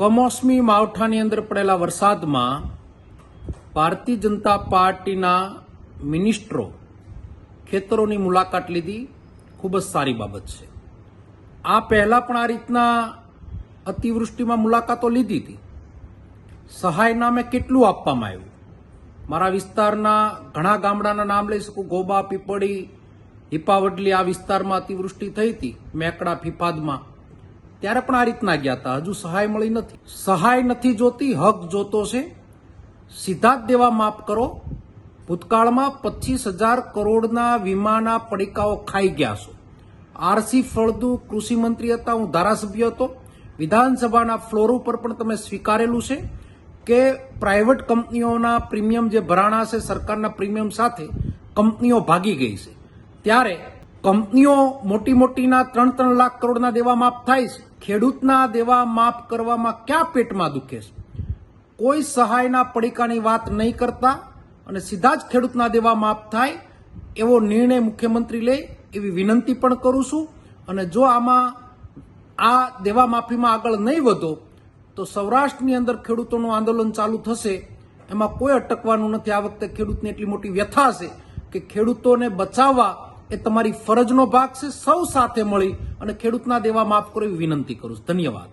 કમોસમી માવઠાની અંદર પડેલા વરસાદમાં ભારતીય જનતા પાર્ટીના મિનિસ્ટરો ખેતરોની મુલાકાત લીધી, ખૂબ જ સારી બાબત છે. આ પહેલા પણ આ રીતના અતિવૃષ્ટિમાં મુલાકાતો લીધી હતી. સહાય નામે કેટલું આપવામાં આવ્યું. મારા વિસ્તારના ઘણા ગામડાના નામ લઈ શકું. ગોબા, પીપળી, હિપાવડલી આ વિસ્તારમાં અતિવૃષ્ટિ થઈ હતી, મેકડા, ફિફાદમાં. ત્યારે પણ આ રીતના ગયા હતા. હજુ સહાય મળી નથી. સહાય નથી જોતી, હક જોતો છે. સીધા જ દેવા માફ કરો. ભૂતકાળમાં 25,000 કરોડના વીમાના પડીકાઓ ખાઈ ગયા છો. આરસી ફળદુ કૃષિ મંત્રી હતા, હું ધારાસભ્ય હતો. વિધાનસભાના ફ્લોર ઉપર પણ તમે સ્વીકારેલું છે કે પ્રાઇવેટ કંપનીઓના પ્રીમિયમ જે ભરાણા છે સરકારના પ્રીમિયમ સાથે કંપનીઓ ભાગી ગઈ છે. ત્યારે કંપનીઓ મોટી મોટીના 3-3 લાખ કરોડના દેવા માફ થાય છે. ખેડૂતના દેવા માફ કરવામાં ક્યાં પેટમાં દુખે છે? કોઈ સહાયના પડીકાની વાત નહીં કરતા અને સીધા જ ખેડૂતના દેવા માફ થાય એવો નિર્ણય મુખ્યમંત્રી લે એવી વિનંતી પણ કરું છું. અને જો આમાં આ દેવા માફીમાં આગળ નહીં વધો તો સૌરાષ્ટ્રની અંદર ખેડૂતોનું આંદોલન ચાલુ થશે. એમાં કોઈ અટકવાનું નથી. આ વખતે ખેડૂતની એટલી મોટી વ્યથા છે કે ખેડૂતોને બચાવવા એ તમારી ફરજનો ભાગ છે. સૌ સાથે મળી અને ખેડૂતના દેવા માફ કરો એવી વિનંતી કરું છું. ધન્યવાદ.